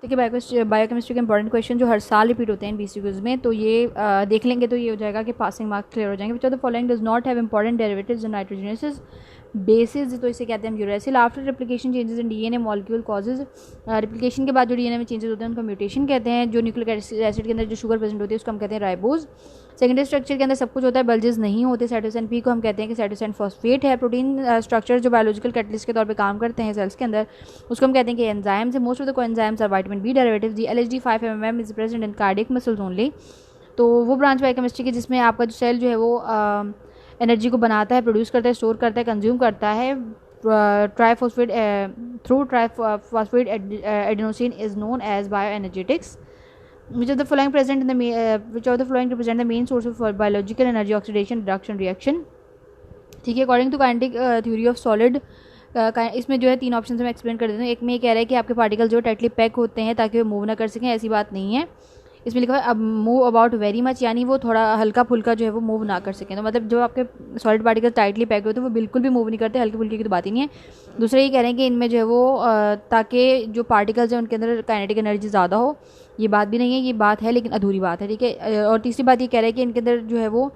देखिए बायोकेमिस्ट्री के important question जो हर साल रिपीट होते हैं BCQs में, तो ये देख लेंगे तो ये हो जाएगा कि पासिंग मार्क्स क्लियर हो जाएंगे। Which of the following does not have important derivatives in nitrogenous bases, तो इसे कहते हैं uracil. After replication changes in DNA molecule causes, replication के बाद जो DNA में चेंजेस होते हैं उनको म्यूटेशन कहते हैं। जो न्यूक्लिक एसिड के अंदर जो शुगर प्रेजेंट होती है उसको हम कहते हैं राइबोज। सेकेंडरी स्ट्रक्चर के अंदर सब कुछ होता है, बल्जेस नहीं होते। साइटोसिन P को हम कहते हैं कि साइटोसिन फॉस्फेट है। प्रोटीन स्ट्रक्चर जो बायोलॉजिकल कैटलिस्ट के तौर पे काम करते हैं सेल्स के अंदर, उसको हम कहते हैं कि enzymes. Most of the coenzymes are vitamin B derivatives. The LHD 5 mm is present in cardiac muscles only. तो वो ब्रांच बायोकेमिस्ट्री की जिसमें आपका जो सेल जो है वो एनर्जी को बनाता है, प्रोड्यूस करता है, स्टोर करता है, कंज्यूम करता है। Triphosphate through triphosphate adenosine is known as bioenergetics. Which of the following represent the main source of biological energy oxidation reduction reaction? ठीक है, according to kinetic theory of solid, इसमें जो है 3 ऑप्शन से मैं एक्सप्लेन कर देती हूँ। एक में ये कह रहा है कि आपके पार्टिकल जो टाइटली पैक होते हैं ताकि वो मूव ना कर सकें, ऐसी बात नहीं है। इसमें लिखा है अब मूव अबाउट वेरी मच, यानी वो थोड़ा हल्का फुल्का जो है वो मूव ना कर सकें। तो मतलब जो आपके सॉलिड पार्टिकल टाइटली पैक होते हैं वो बिल्कुल भी मूव नहीं करते, हल्की फुल्की की तो बात ही नहीं है। दूसरा ये कह रहे हैं कि इनमें जो है वो ताकि जो पार्टिकल्स हैं उनके अंदर काइनेटिक एनर्जी ज़्यादा हो, ये बात भी नहीं है, ये बात है लेकिन अधूरी बात है, ठीक है। और तीसरी बात ये कह रहा है कि इनके अंदर जो है वो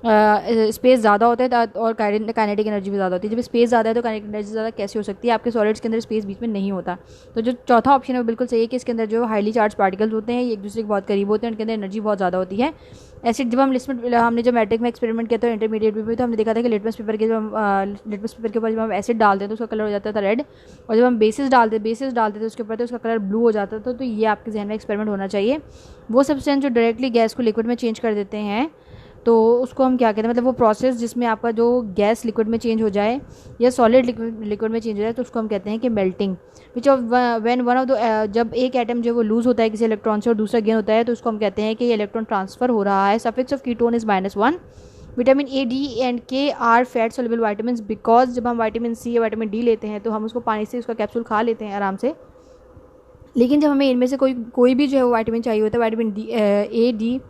स्पेस ज़्यादा होता है और काइनेटिक एनर्जी भी ज़्यादा होती है। जब स्पेस ज़्यादा है तो काइनेटिक एनर्जी ज़्यादा कैसे हो सकती है? आपके सॉलिड्स के अंदर स्पेस बीच में नहीं होता। तो जो चौथा ऑप्शन है वो बिल्कुल सही है कि इसके अंदर जो हाईली चार्ज पार्टिकल्स होते हैं ये एक दूसरे के बहुत करीब होते हैं, उनके अंदर एनर्जी बहुत ज़्यादा होती है। ऐसे जब हमने जब मैट्रिक में एक्सपेरिमेंट किया था इंटरमीडिएट में भी, तो हमने देखा था कि लिटमस पेपर के ऊपर जब हम एसिड डालते हैं तो उसका कलर हो जाता था रेड, और जब हम बेसिस डालते थे उसके ऊपर तो उसका कलर ब्लू हो जाता था। तो ये आपके जहन में एक्सपेरिमेंट होना चाहिए। वो सब्सटेंस जो डायरेक्टली गैस को लिक्विड में चेंज कर देते हैं तो उसको हम क्या कहते हैं, मतलब वो प्रोसेस जिसमें आपका जो गैस लिक्विड में चेंज हो जाए या सॉलिड लिक्विड में चेंज हो जाए तो उसको हम कहते हैं कि melting. Which of when one of the जब एक एटम जो वो लूज होता है किसी इलेक्ट्रॉन से और दूसरा गेन होता है तो उसको हम कहते हैं कि ये इलेक्ट्रॉन ट्रांसफर हो रहा है। Suffix of ketone is -1। Vitamin A, D and K are fat soluble vitamin, because जब हम विटामिन C या विटामिन D लेते हैं तो हम उसको पानी से उसका कैप्सूल खा लेते हैं आराम से, लेकिन जब हमें इनमें से कोई भी जो है वो विटामिन चाहिए होता है, विटामिन A, D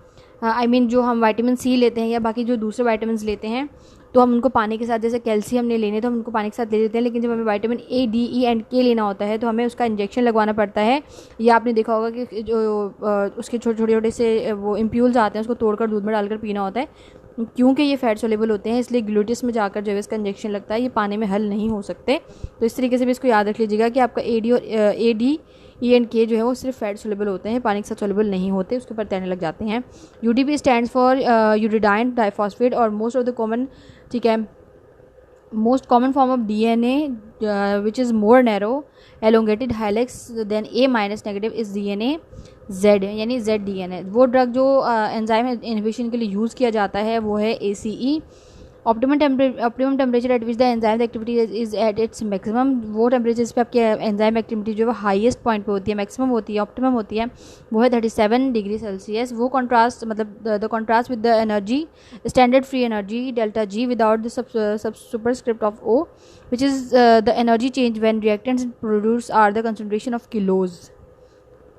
जो हम विटामिन C लेते हैं या बाकी जो दूसरे विटामिन लेते हैं तो हम उनको पानी के साथ, जैसे कैल्शियम ने लेने तो हम उनको पानी के साथ ले लेते हैं, लेकिन जब हमें vitamin A, D, E and K लेना होता है तो हमें उसका इंजेक्शन लगवाना पड़ता है। या आपने देखा होगा कि जो उसके छोटे से वो इम्प्यूल्स आते हैं उसको तोड़कर दूध में डालकर पीना होता है, क्योंकि ये फैट सोलेबल होते हैं इसलिए ग्लूटिस में जाकर जो है इसका इंजेक्शन लगता है, ये पानी में हल नहीं हो सकते। तो इस तरीके से भी इसको याद रख लीजिएगा कि आपका A, D, E and K जो है वो सिर्फ फैट सोलेबल होते हैं, पानी के साथ सोलेबल नहीं होते, उसके ऊपर तैरने लग जाते हैं। UDP stands for uridine diphosphate और मोस्ट ऑफ द कॉमन, ठीक है, most common form of DNA which is more narrow elongated helix than A- negative is DNA Z, यानी ZDNA। वो ड्रग जो एंजाइम इनहिबिशन के लिए यूज़ किया जाता है वो है ACE। Optimum temperature at which the enzyme activity is at its maximum, वो टेम्परेचर पे आपकी एंजाइम एक्टिविटी जो है हाईएस्ट पॉइंट पे होती है, मैक्सिमम होती है, ऑप्टिमम होती है, वो है 37 डिग्री सेल्सियस। वो कॉन्ट्रास्ट मतलब the contrast with the energy standard free energy delta G without the superscript of O which is the energy change when reactants produce are the concentration of kilos.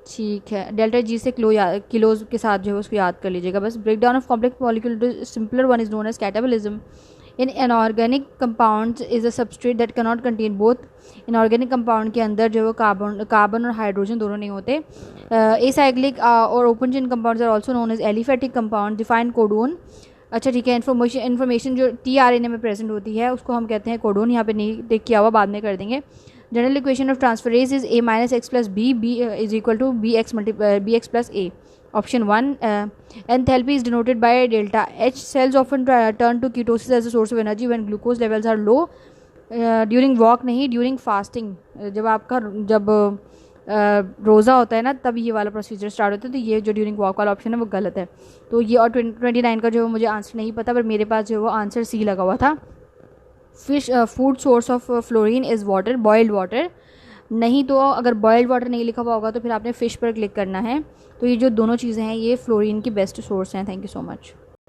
ठीक है, delta G से kilos के साथ जो है उसको याद कर लीजिएगा बस। Break down of complex molecule simpler one is known as catabolism. In inorganic compounds is a substrate that cannot contain both. Inorganic compound के अंदर जो है कार्बन और हाइड्रोजन दोनों नहीं होते। एसाइक्लिक और open chain compounds are also known as aliphatic compound. Define codon, अच्छा ठीक है, इन्फॉर्मेशन जो tRNA में प्रेजेंट होती है उसको हम कहते हैं कोडोन। यहाँ पे नहीं टिक किया हुआ, बाद में कर देंगे। General equation of transferase is A- x plus B is equal to BX plus A. Option 1. Enthalpy is denoted by delta H. Cells often turn to ketosis as a source of energy when glucose levels are low. During walk नहीं, during fasting. जब रोज़ा होता है ना तब ये वाला procedure start होता है, तो ये जो ड्यूरिंग वॉक वाला ऑप्शन है वो गलत है। तो ये और 29 का जो मुझे आंसर नहीं पता, पर मेरे पास जो वो आंसर C लगा हुआ था। Fish food source of fluorine is water, boiled water. नहीं तो अगर बॉइल्ड वाटर नहीं लिखा हुआ होगा तो फिर आपने फ़िश पर क्लिक करना है। तो ये जो दोनों चीज़ें हैं ये फ्लोरीन की बेस्ट सोर्स हैं। Thank you so much.